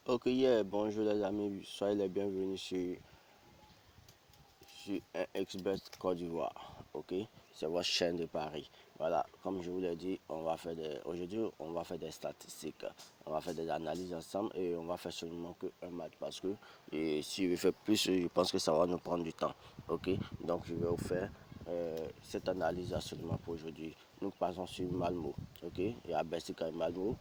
Ok, bonjour les amis, soyez les bienvenus sur un expert Côte d'Ivoire. Ok, c'est votre chaîne de Paris. Voilà, comme je vous l'ai dit, aujourd'hui on va faire des statistiques, on va faire des analyses ensemble et on va faire seulement qu'un match parce que si je fais plus, je pense que ça va nous prendre du temps. Ok, donc je vais vous faire cette analyse absolument pour aujourd'hui. Nous passons sur Malmo. Ok, il y a Benfica et Malmo.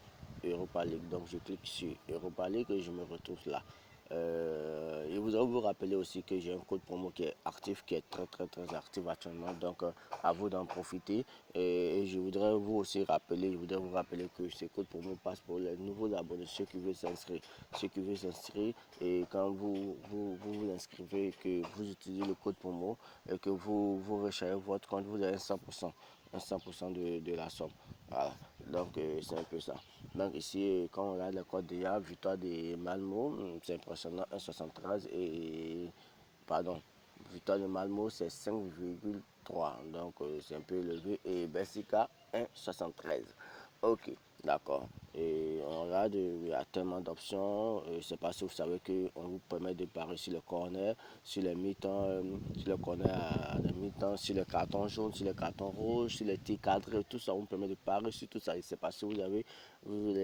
Europa League. Donc je clique sur Europa League et je me retrouve là. Je voudrais vous rappeler aussi que j'ai un code promo qui est actif, qui est très actif actuellement. Donc à vous d'en profiter. Et je voudrais vous rappeler que ce code promo passe pour les nouveaux abonnés, ceux qui veulent s'inscrire. Ceux qui veulent s'inscrire et quand vous inscrivez, que vous utilisez le code promo et que vous rechargez votre compte, vous avez 100%. 100% de la somme. Voilà. Donc c'est un peu ça. Donc ici, quand on regarde le code d'IA, victoire de Malmo, c'est impressionnant, 1,73 et pardon, victoire de Malmo c'est 5,3. Donc c'est un peu élevé. Et Benfica 1,73. Ok, d'accord. Et on regarde, il y a tellement d'options. Je ne sais pas si vous savez qu'on vous permet de parier sur le corner, sur les mi-temps, sur le corner à la mi-temps, sur le carton jaune, sur le carton rouge, sur les tirs cadrés, tout ça, on vous permet de parier sur tout ça. Je ne sais pas si vous avez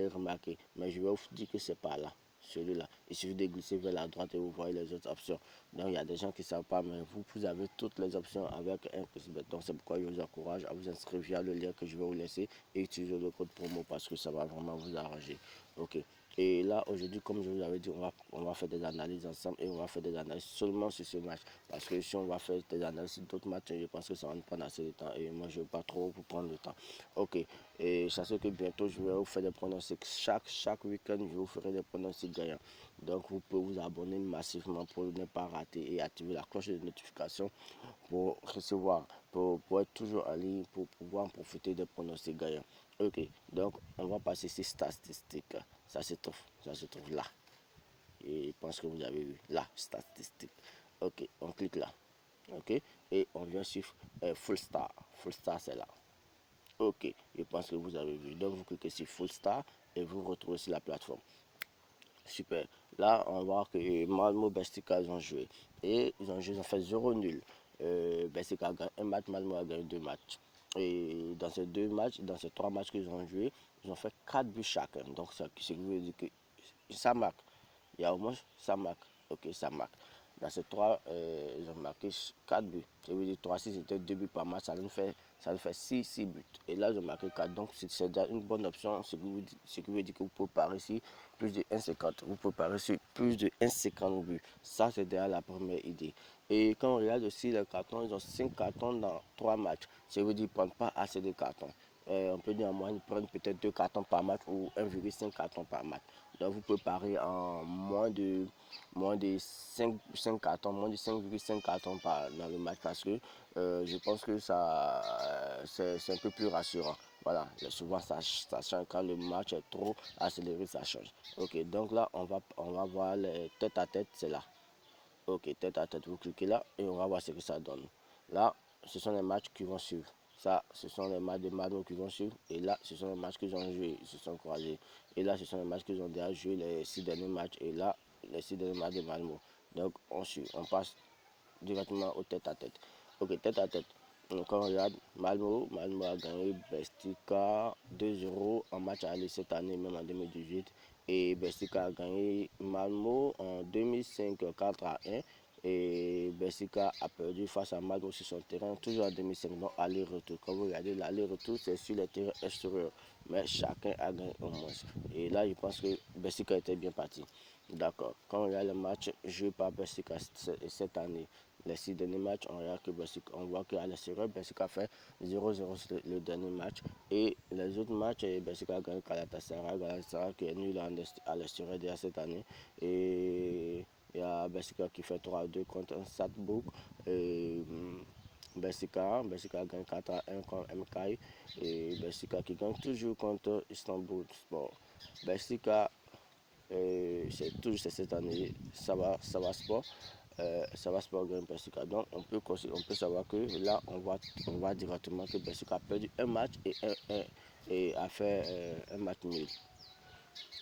remarqué, mais je vais vous dire que c'est pas là. Celui-là, il suffit de glisser vers la droite et vous voyez les autres options. Donc il y a des gens qui ne savent pas, mais vous avez toutes les options avec un plus bête. Donc c'est pourquoi je vous encourage à vous inscrire via le lien que je vais vous laisser et utiliser le code promo parce que ça va vraiment vous arranger. Ok. Et là, aujourd'hui, comme je vous avais dit, on va faire des analyses ensemble et on va faire des analyses seulement sur ce match. Parce que si on va faire des analyses sur d'autres matchs, je pense que ça va nous prendre assez de temps et moi, je ne veux pas trop vous prendre le temps. Ok. Et sachez que bientôt, je vais vous faire des pronostics. Chaque week-end, je vous ferai des pronostics gagnants. Donc, vous pouvez vous abonner massivement pour ne pas rater et activer la cloche de notification pour recevoir, pour être toujours en ligne, pour pouvoir en profiter des pronostics gagnants. Ok, donc on va passer sur statistiques. Ça se trouve là. Et je pense que vous avez vu là, statistiques. Ok, on clique là. Ok, et on vient sur Full Star. Full Star, c'est là. Ok, je pense que vous avez vu. Donc vous cliquez sur Full Star et vous retrouvez sur la plateforme. Super. Là, on voit que Malmo Bestica ils ont joué. Et ils ont fait 0 nul. Bestica a gagné un match, Malmo a gagné 2 matchs. Et dans ces 2 matchs, dans ces 3 matchs qu'ils ont joué, ils ont fait 4 buts chacun. Donc, ce qui veut dire que ça marque. Il y a au moins ça marque. Ok, ça marque. Dans ces 3, ils ont marqué 4 buts. Je veux dire, 3-6, c'était 2 buts par match. Ça nous fait 6 buts. Et là, ils ont marqué 4. Donc, c'est déjà une bonne option. Ce qui veut dire que vous pouvez parier sur plus de 1,50. Vous pouvez parier sur plus de 1,50 buts. Ça, c'est déjà la première idée. Et quand on regarde aussi les cartons, ils ont 5 cartons dans 3 matchs. Ça veut dire qu'ils ne prennent pas assez de cartons. On peut dire en moyenne, ils prennent peut-être 2 cartons par match ou 1,5 cartons par match. Donc vous pouvez parier en moins de 5 cartons, moins de 5,5 cartons dans le match parce que je pense que ça c'est un peu plus rassurant. Voilà, souvent ça change quand le match est trop accéléré, ça change. Ok, donc là on va voir les tête à tête, c'est là. Ok, tête à tête, vous cliquez là et on va voir ce que ça donne. Là, ce sont les matchs qui vont suivre. Ça, ce sont les matchs de Malmo qui vont suivre. Et là, ce sont les matchs qu'ils ont joués, ils se sont croisés. Et là, ce sont les matchs qu'ils ont déjà joué, les 6 derniers matchs. Et là, les 6 derniers matchs de Malmo. Donc, on suit, on passe directement au tête à tête. Ok, tête à tête. Donc, quand on regarde Malmo a gagné Bestica 2-0 en match aller cette année, même en 2018. Et Bestica a gagné Malmo en 2005 4-1. Et Benfica a perdu face à Malmo sur son terrain, toujours en 2005, donc aller-retour. Quand vous regardez l'aller-retour, c'est sur les terrains extérieurs, mais chacun a gagné au moins. Et là, je pense que Benfica était bien parti. D'accord. Quand on regarde le match joué par Benfica cette année, les 6 derniers matchs, on regarde que Benfica, on voit qu'à l'extérieur, Benfica fait 0-0 sur le dernier match. Et les autres matchs, Benfica a gagné Galatasaray qui est nul à l'extérieur déjà cette année. Et il y a Benfica qui fait 3-2 contre un Salzbourg. Benfica gagne 4-1 contre MK. Et Benfica qui gagne toujours contre Istanbul Sport. Benfica, c'est cette année, ça va sport. Ça va sport gagne Benfica. Donc on peut savoir que là on voit directement que Benfica a perdu un match et a fait un match nul.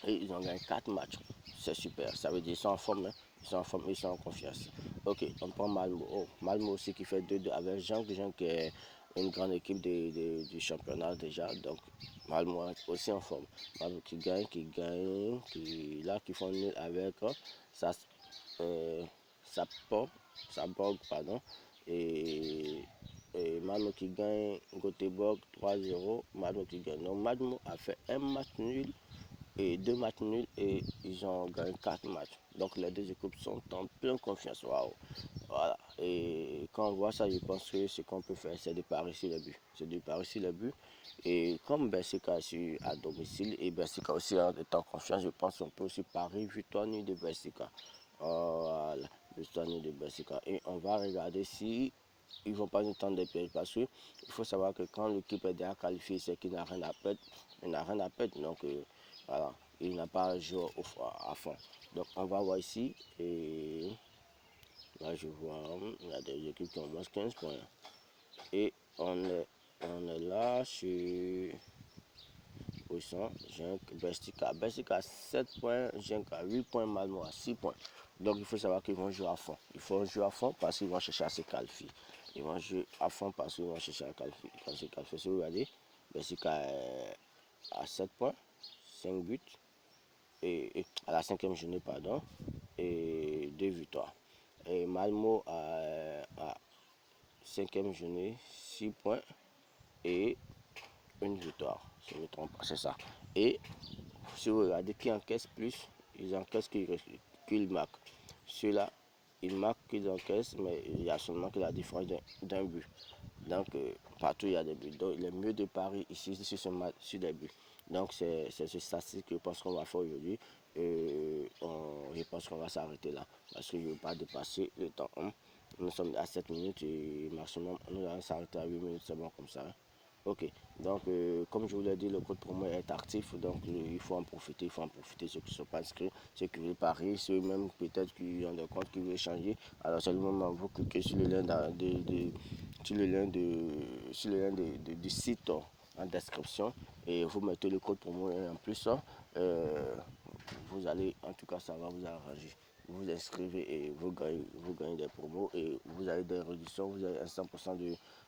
et ils ont gagné 4 matchs. C'est super, ça veut dire qu'ils sont en forme, hein. Ils sont en forme, ils sont en confiance. Ok, on prend Malmo. Oh, Malmo aussi qui fait 2-2 avec Genk, Genk qui est une grande équipe du championnat déjà. Donc Malmo est aussi en forme. Malmo qui gagne, qui font nul avec ça, ça Borg, pardon. Et, et Malmo qui gagne Göteborg 3-0. Malmo qui gagne. Donc Malmo a fait un match nul et 2 matchs nuls et ils ont gagné 4 matchs. Donc les deux équipes sont en pleine confiance. Waouh. Voilà. Et quand on voit ça, je pense que ce qu'on peut faire, c'est de parier sur les buts. C'est de parier sur les buts. Et comme Benfica est à domicile et Benfica aussi est en confiance, je pense qu'on peut aussi parier victoire nulle de Benfica. Voilà, victoire nulle de Benfica. Et on va regarder si ils ne vont pas nous tendre des pièges parce qu'il faut savoir que quand l'équipe est déjà qualifiée, c'est qu'il n'a rien à perdre. Il n'a rien à perdre. Donc voilà, il n'a pas joué à fond. Donc on va voir ici. Et là je vois, il y a des équipes qui ont moins 15 points. Et on est là sur position Genk, Benfica. Benfica a 7 points, Genk a 8 points, Malmo a 6 points. Donc il faut savoir qu'ils vont jouer à fond. Il faut jouer à fond parce qu'ils vont chercher à se qualifier. Ils vont jouer à fond parce qu'ils vont chercher à se qualifier. Si vous regardez, Benfica a 7 points, 5 buts, et à la 5e journée, pardon, et 2 victoires. Et Malmo a 5e journée, 6 points et une victoire, si je ne me trompe pas, c'est ça. Et si vous regardez qui encaisse plus, ils encaissent qu'ils marquent. Ceux-là, ils marquent qu'ils encaissent, mais il y a seulement que la différence d'un but. Donc, partout il y a des buts. Donc, il est mieux de parier ici sur ce match, sur des buts. Donc, c'est ce statistique que je pense qu'on va faire aujourd'hui. Je pense qu'on va s'arrêter là parce que je ne veux pas dépasser le temps. Nous sommes à 7 minutes et maximum, nous allons s'arrêter à 8 minutes, c'est bon comme ça. Ok, donc comme je vous l'ai dit, le code promo est actif, donc il faut en profiter, ceux qui ne sont pas inscrits, ceux qui veulent parier, ceux même peut-être qui ont des comptes qui veulent changer. Alors c'est le moment où vous cliquez sur le lien du site en description et vous mettez le code promo et en plus vous allez, en tout cas ça va vous arranger. Vous vous inscrivez et vous gagnez des promos et vous avez des réductions, vous avez un 100%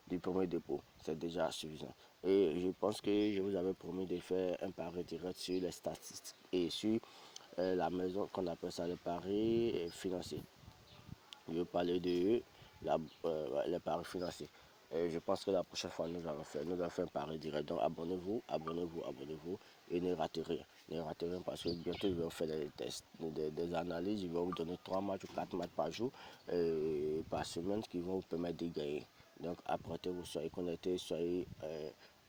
du premier dépôt. C'est déjà suffisant. Et je pense que je vous avais promis de faire un pari direct sur les statistiques et sur la maison qu'on appelle ça le pari financier. Je vais parler de les paris financiers. Je pense que la prochaine fois, nous allons faire un pari direct. Donc, abonnez-vous et ne ratez rien. Ne ratez rien parce que bientôt, je vais vous faire des tests, des analyses. Je vais vous donner 3 matchs ou 4 matchs par jour, par semaine, qui vont vous permettre de gagner. Donc, apprêtez-vous, soyez connectés, soyez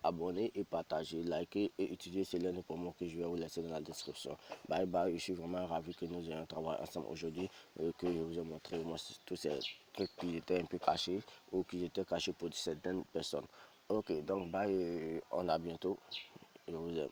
abonnez et partagez, likez et utilisez ces liens de promo que je vais vous laisser dans la description. Bye bye, je suis vraiment ravi que nous ayons travaillé ensemble aujourd'hui, que je vous ai montré moi, tous ces trucs qui étaient un peu cachés ou qui étaient cachés pour certaines personnes. Ok, donc bye, on a bientôt. Je vous aime.